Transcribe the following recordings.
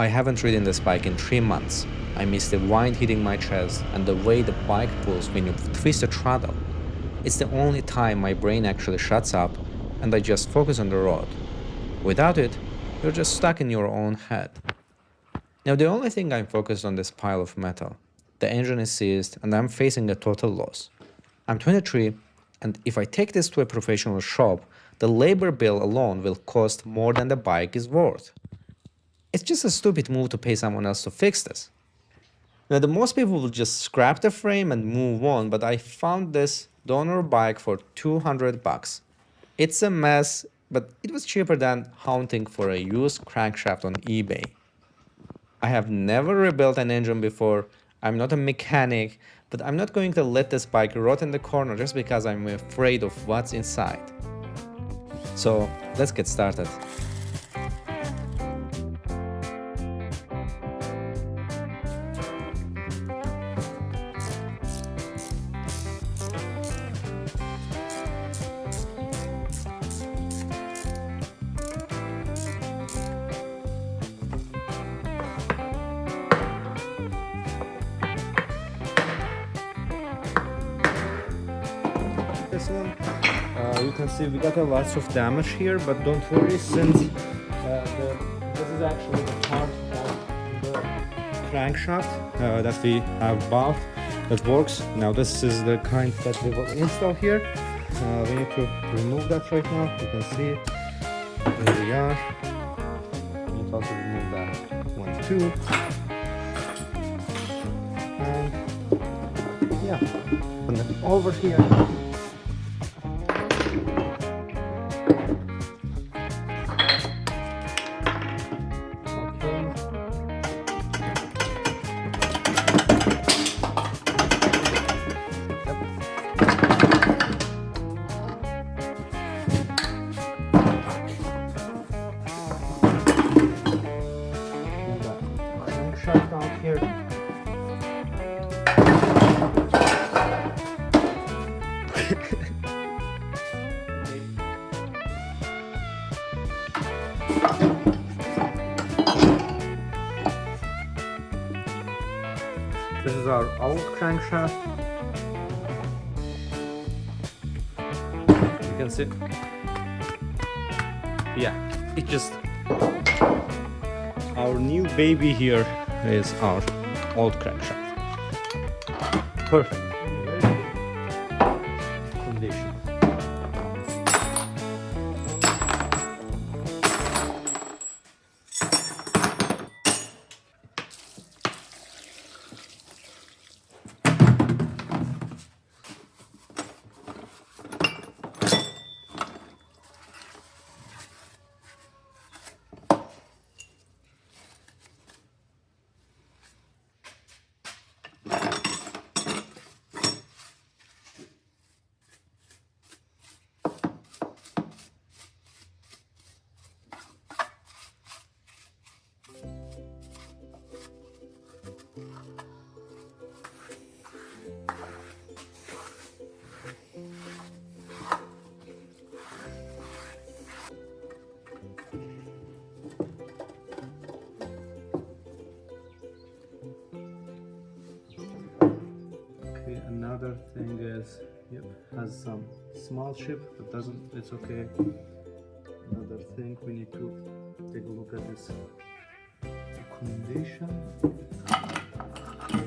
I haven't ridden this bike in 3 months. I miss the wind hitting my chest and the way the bike pulls when you twist the throttle. It's the only time my brain actually shuts up and I just focus on the road. Without it, you're just stuck in your own head. Now the only thing I'm focused on is this pile of metal. The engine is seized and I'm facing a total loss. I'm 23 and if I take this to a professional shop, the labor bill alone will cost more than the bike is worth. It's just a stupid move to pay someone else to fix this. Now, most people will just scrap the frame and move on, but I found this donor bike for 200 bucks. It's a mess, but it was cheaper than hunting for a used crankshaft on eBay. I have never rebuilt an engine before. I'm not a mechanic, but I'm not going to let this bike rot in the corner just because I'm afraid of what's inside. So, let's get started. This one, you can see we got a lots of damage here, but don't worry, since this is actually the part of the crankshaft that we have bought that works. Now this is the kind that we will install here. We need to remove that right now. You can see here we are. We need to also remove that one too. And yeah, and then over here. This is our old crankshaft. You can see. Yeah, it just. Our new baby here is our old crankshaft. Perfect. Condition. Another thing is, yep, has some small chip, but doesn't, it's okay. Another thing, we need to take a look at this accommodation. Okay.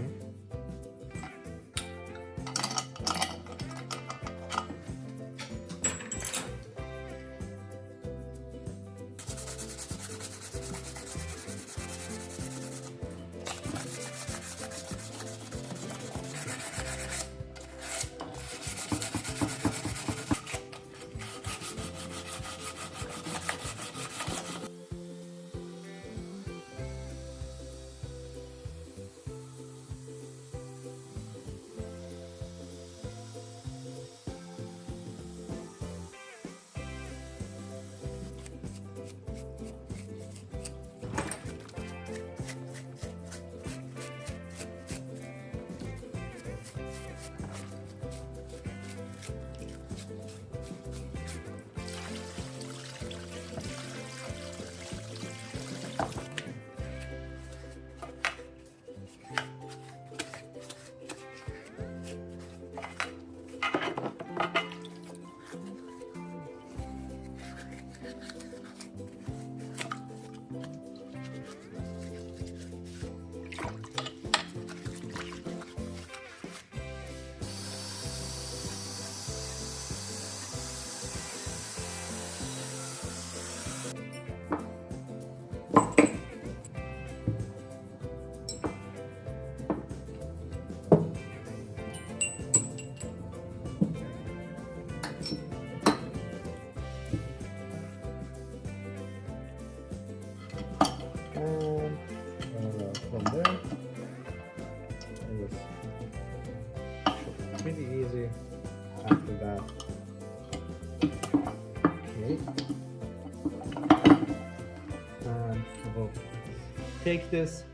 take this,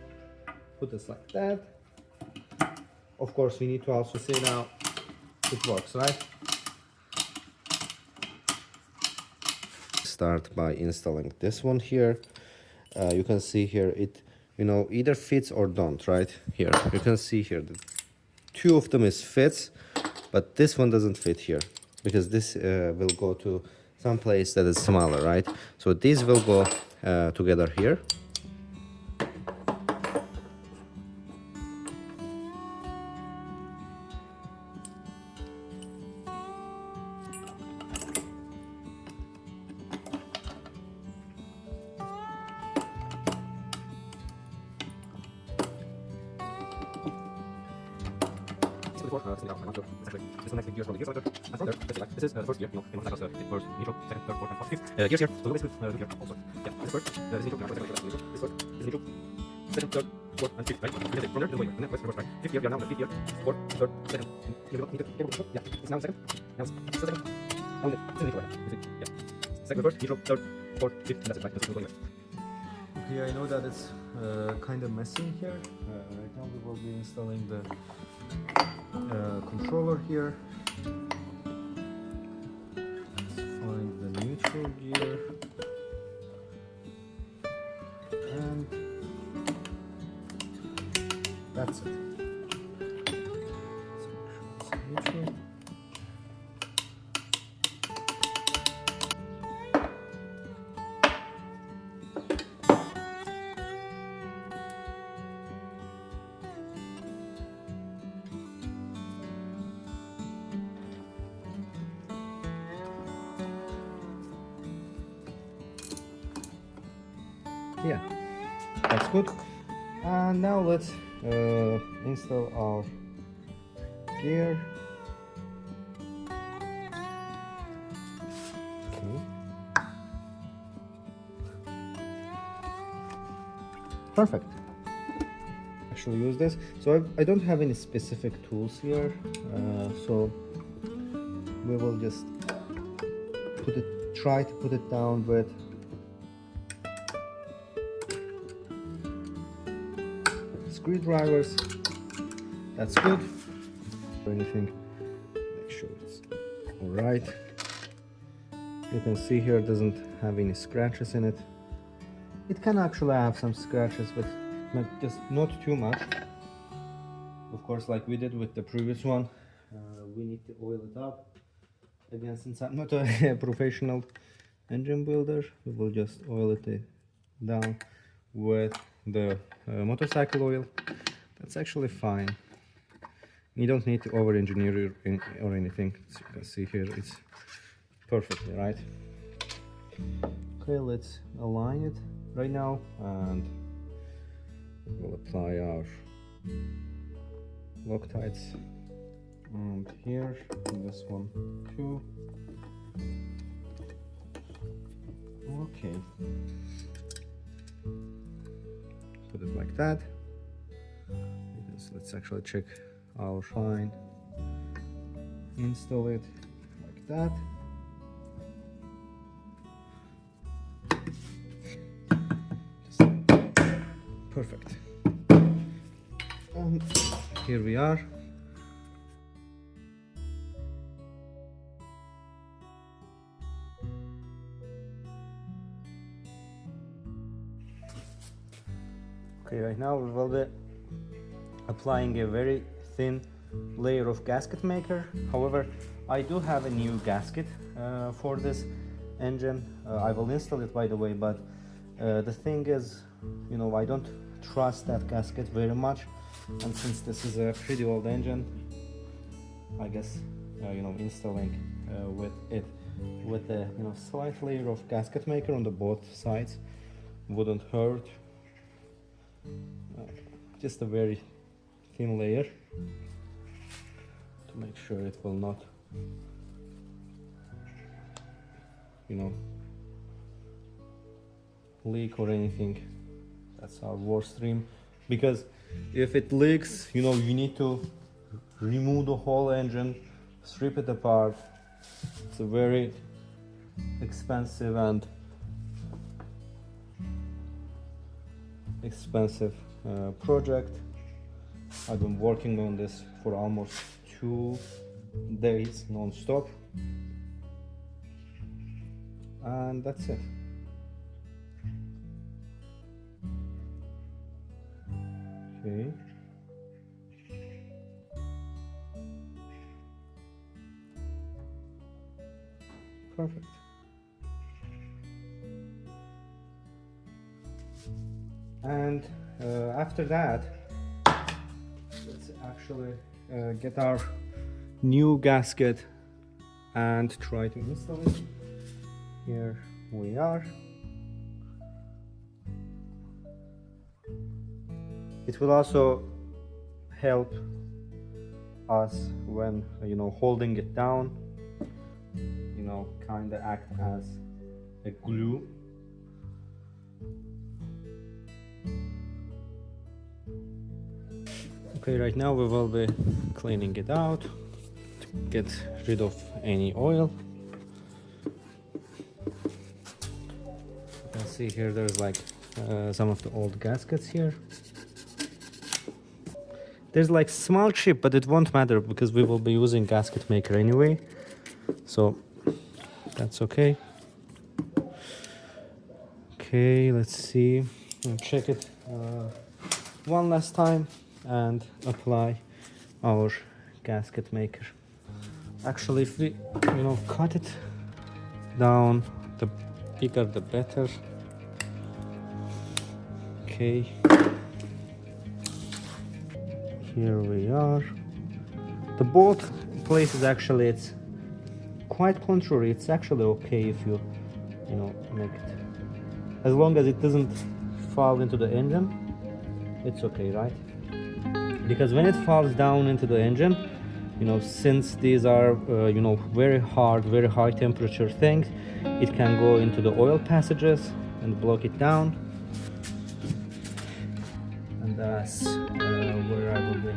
put this like that. Of course, we need to also see now it works, right? Start by installing this one here. You can see here it, either fits or don't, right? Here, you can see here that two of them is fits, but this one doesn't fit here because this will go to some place that is smaller, right? So these will go together here. This is the first gear, in one cycle, first, neutral, second, third, fourth, and fifth. Gears here, so basically the gear also. Yeah, this is first, this is neutral, this is first, this is neutral, second, third, fourth, and fifth, right? From there, this is way, and then reverse, right? Fifth gear, we are now in the fifth gear, fourth, third, second. Yeah, it's now second, now it's second, now it's neutral, yeah. Second, first, neutral, third, fourth, fifth, and that's it, right? That's the way. Okay, I know that it's kind of messy here. Right now we will be installing the controller here. Find the neutral gear and that's it. So neutral. Yeah, that's good. And now let's install our gear. Okay. Perfect. Actually use this. So I don't have any specific tools here, so we will just try to put it down with screwdrivers. That's good. Or anything, make sure it's all right. You can see here it doesn't have any scratches in it. It can actually have some scratches, but not too much. Of course, like we did with the previous one, we need to oil it up. Again, since I'm not a professional engine builder, we will just oil it down with the motorcycle oil. That's actually fine. You don't need to over-engineer it or anything. As you can see here, it's perfectly right. Okay, let's align it right now, and we'll apply our Loctites. And here, this one too. Okay. Put it like that. Let's actually check our line. Install it like that. Perfect. And here we are. Okay, right now we will be applying a very thin layer of gasket maker. However, I do have a new gasket for this engine. I will install it, by the way, but the thing is, I don't trust that gasket very much, and since this is a pretty old engine, I guess installing with a slight layer of gasket maker on the both sides wouldn't hurt. Just a very thin layer to make sure it will not leak or anything. That's our worst dream, because if it leaks, you need to remove the whole engine, strip it apart. It's a very expensive and expensive project. I've been working on this for almost 2 days non-stop, and that's it. Okay. Perfect. And after that, let's actually get our new gasket and try to install it. Here we are. It will also help us when, you know, holding it down, you know, kind of act as a glue. Okay, right now we will be cleaning it out to get rid of any oil. You can see here there's like some of the old gaskets here. There's like small chip, but it won't matter because we will be using gasket maker anyway, so that's okay. Okay, let's see. I'll check it one last time and apply our gasket maker. Actually, if we, you know, cut it down, the bigger the better. Okay, here we are. The both places, actually, it's quite contrary. It's actually okay if you know, make it, as long as it doesn't fall into the engine, it's okay, right? Because when it falls down into the engine, you know, since these are you know, very hard, very high temperature things, it can go into the oil passages and block it down, and that's where I will be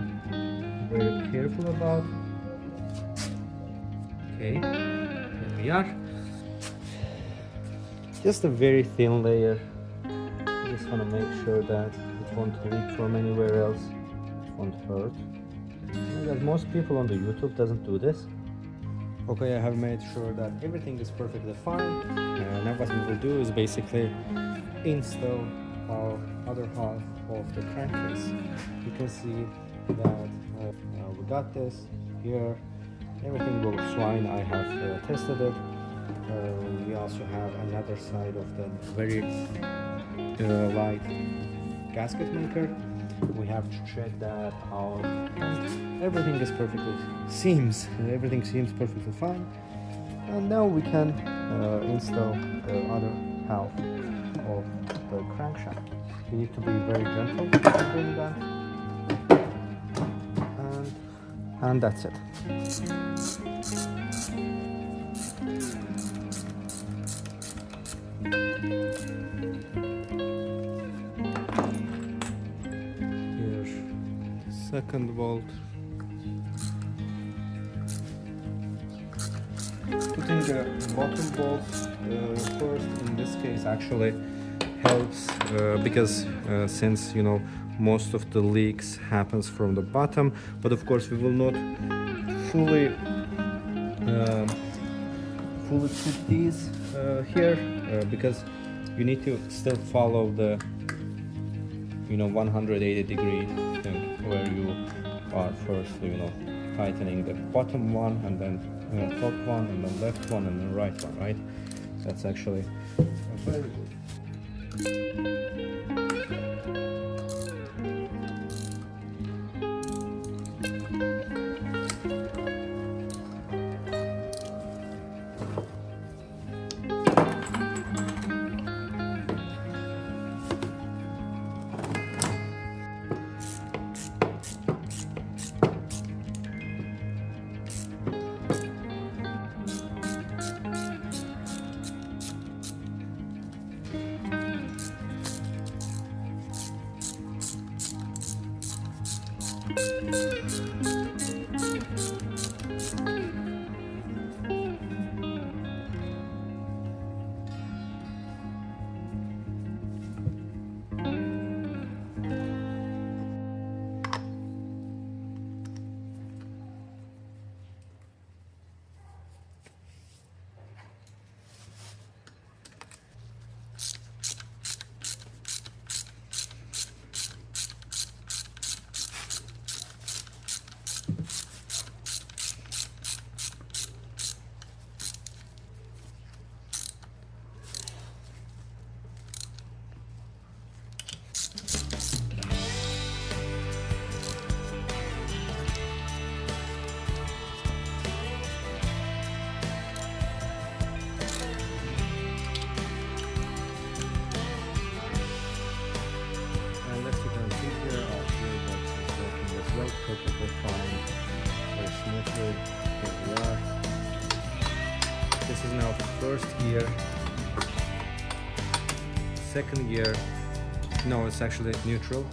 very careful about. Okay, here we are. Just a very thin layer. Just want to make sure that it won't leak from anywhere else. It won't hurt. That most people on the YouTube doesn't do this. Okay, I have made sure that everything is perfectly fine. Now what we will do is basically install our other half of the crankcase. You can see that we got this here. Everything works fine. I have tested it. We also have another side of the very light gasket maker. We have to check that out, and everything seems perfectly fine. And now we can install the other half of the crankshaft. You need to be very gentle doing that, and that's it. Second bolt. Putting the bottom bolt first in this case actually helps because since, you know, most of the leaks happens from the bottom, but of course we will not fully put these here because you need to still follow the, you know, 180-degree thing where you are first, you know, tightening the bottom one, and then top one, and then left one, and then right one, right? So that's actually very good. perfectly fine, very smoothly. Here we are. This is now first gear, second gear. No, it's actually neutral.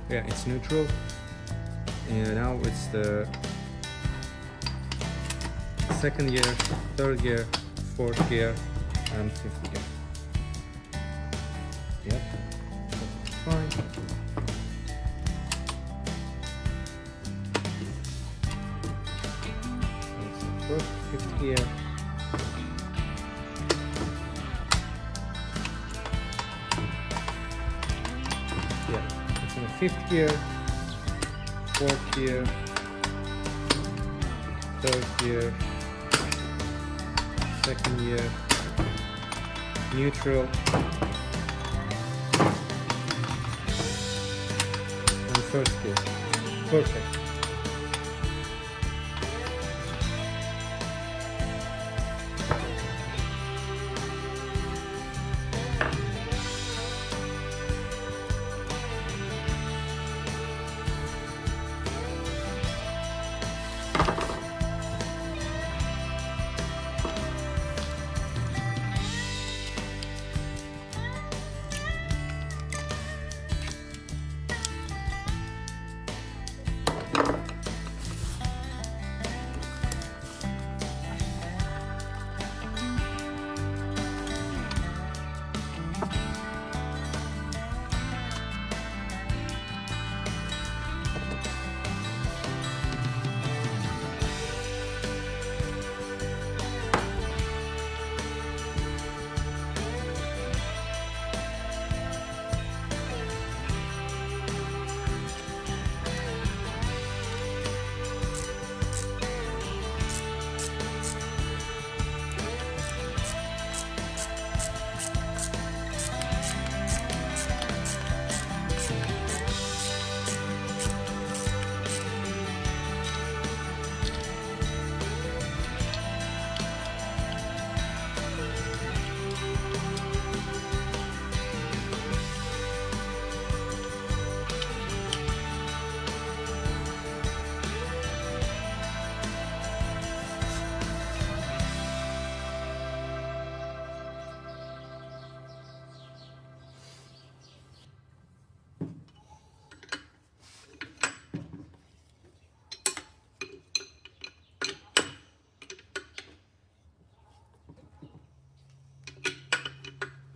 Yeah, it's neutral. And now it's the second gear, third gear, fourth gear, and fifth gear. Yep, fine. It's the first, fifth gear. Yeah, it's in the fifth gear, fourth gear, third gear, second gear, neutral, and first gear. Perfect.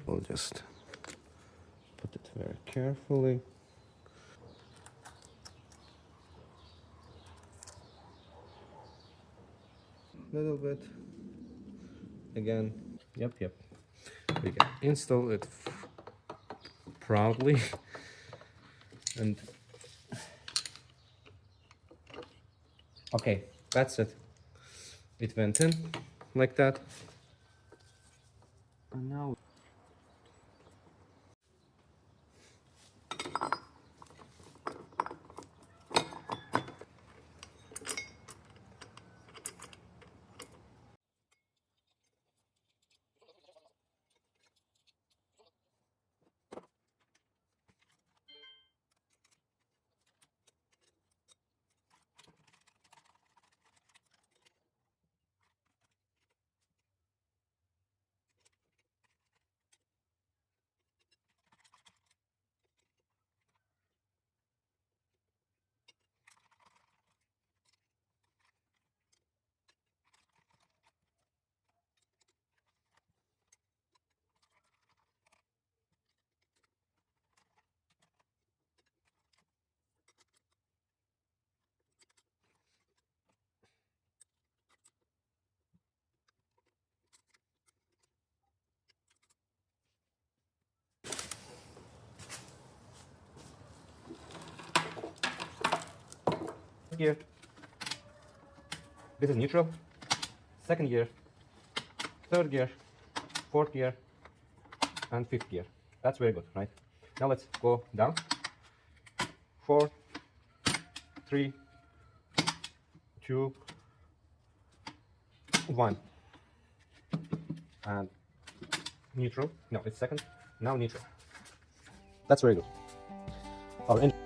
We'll just put it very carefully. Little bit. Again. Yep. We can install it proudly. And okay, that's it. It went in like that. And now gear. This is neutral. Second gear, third gear, fourth gear, and fifth gear. That's very good, right? Now let's go down. 4, 3, 2, 1. And neutral. No, it's second. Now neutral. That's very good. Our engine.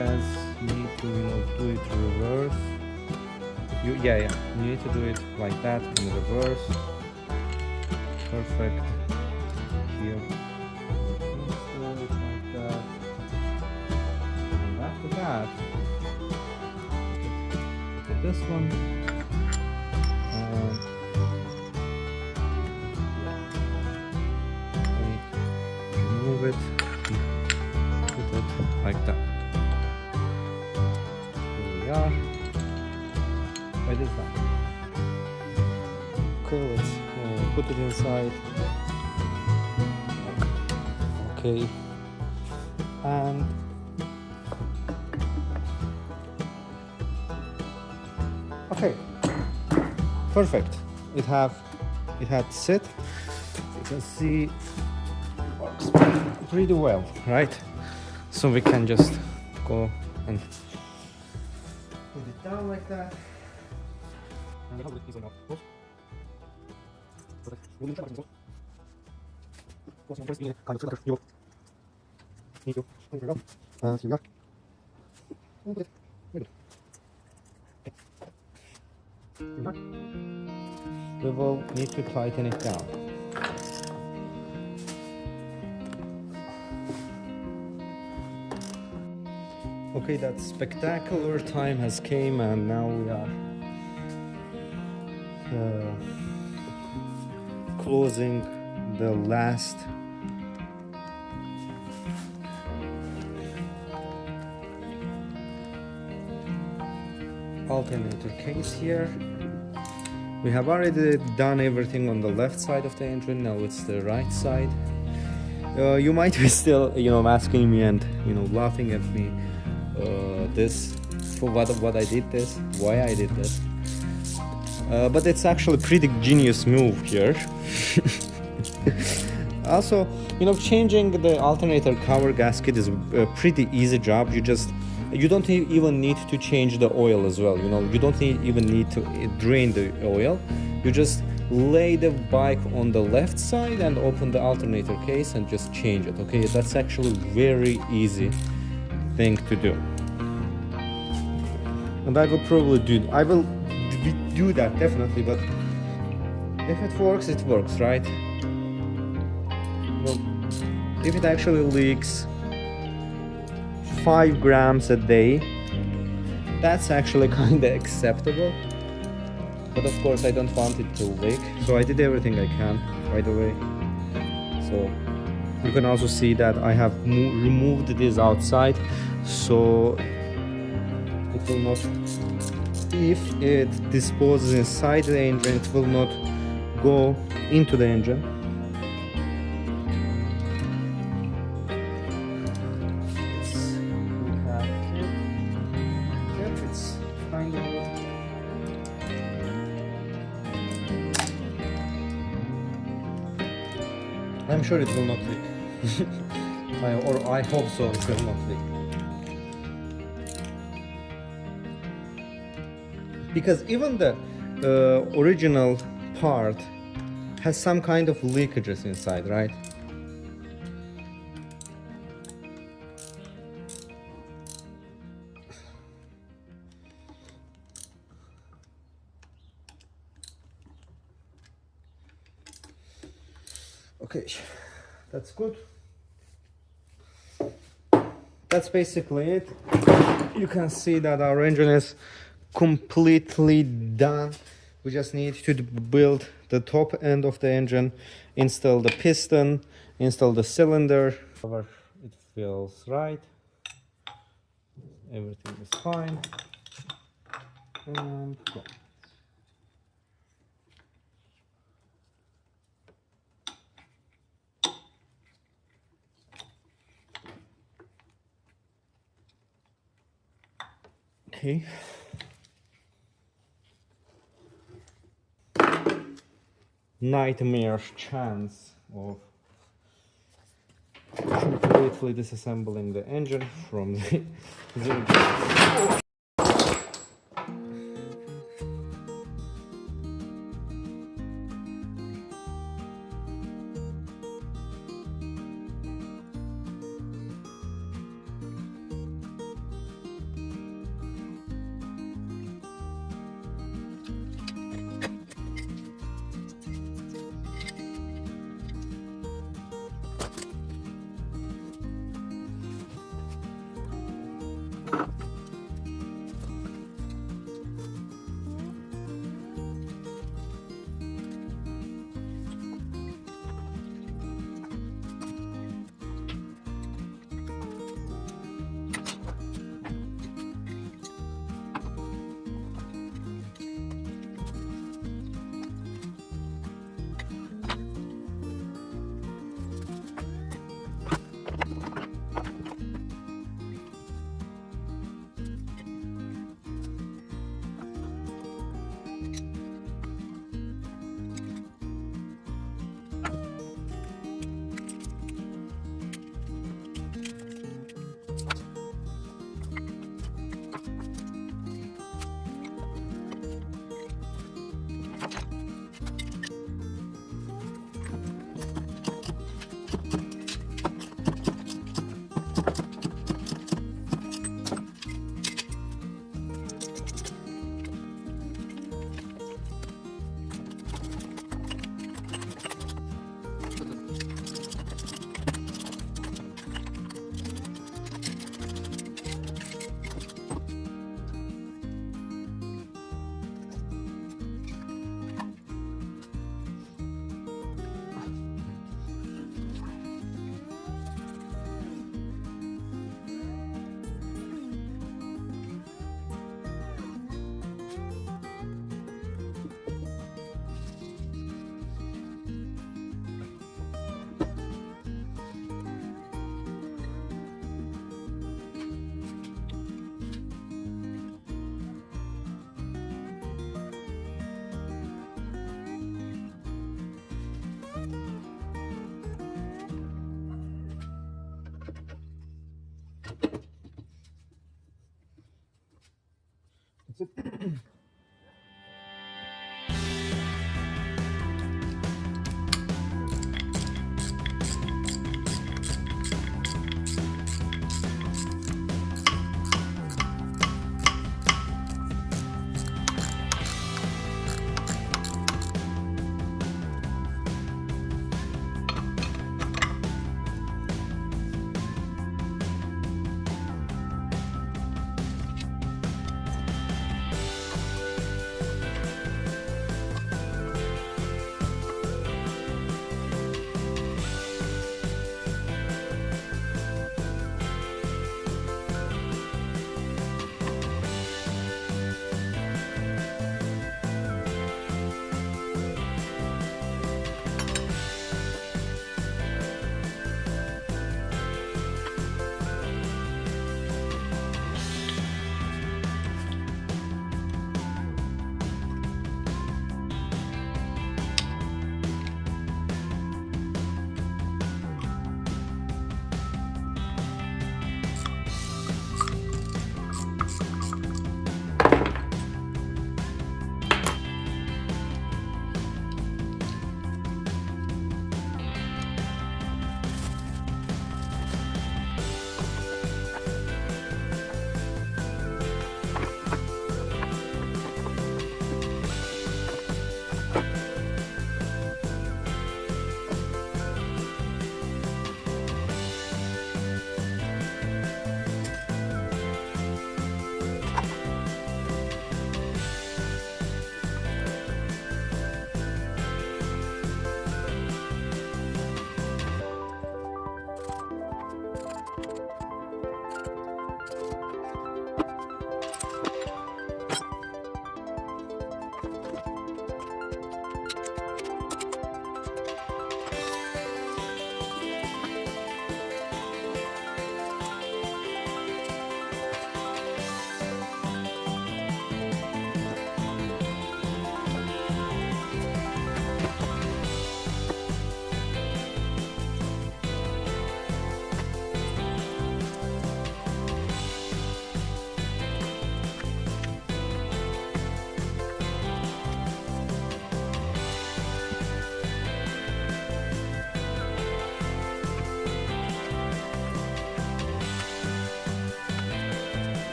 as you need to, do it reverse. You need to do it like that in reverse. Perfect. Here, insert like that. And after that, look at this one. Remove it. Put it like that. Here we are. By design. Okay, let's put it inside. Okay, and okay, perfect. It had set. You can see it works pretty well, right? So we can just go and put it down like that. And how it is enough. We will need to tighten it down. Okay, that spectacular time has came, and now we are closing the last alternator case here. We have already done everything on the left side of the engine. Now it's the right side. You might be still, asking me and laughing at me. This for what I did this, why I did this. But it's actually a pretty genius move here. Also, changing the alternator cover gasket is a pretty easy job. You don't even need to change the oil as well. You don't even need to drain the oil. You just lay the bike on the left side and open the alternator case and just change it. Okay, that's actually very easy thing to do. And I will probably do that definitely, but if it works, it works, right? Well, if it actually leaks 5 grams a day, that's actually kind of acceptable. But of course I don't want it to leak, so I did everything I can right away. So you can also see that I have removed this outside, so it will not, if it disposes inside the engine, it will not go into the engine. It's kind of good. I'm sure it will not leak. Or I hope so, it will not leak. Because even the original part has some kind of leakages inside, right? Okay, that's good. That's basically it. You can see that our engine is completely done. We just need to build the top end of the engine, install the piston, install the cylinder. It feels right. Everything is fine. And go. Okay. Nightmare chance of completely disassembling the engine from the zero.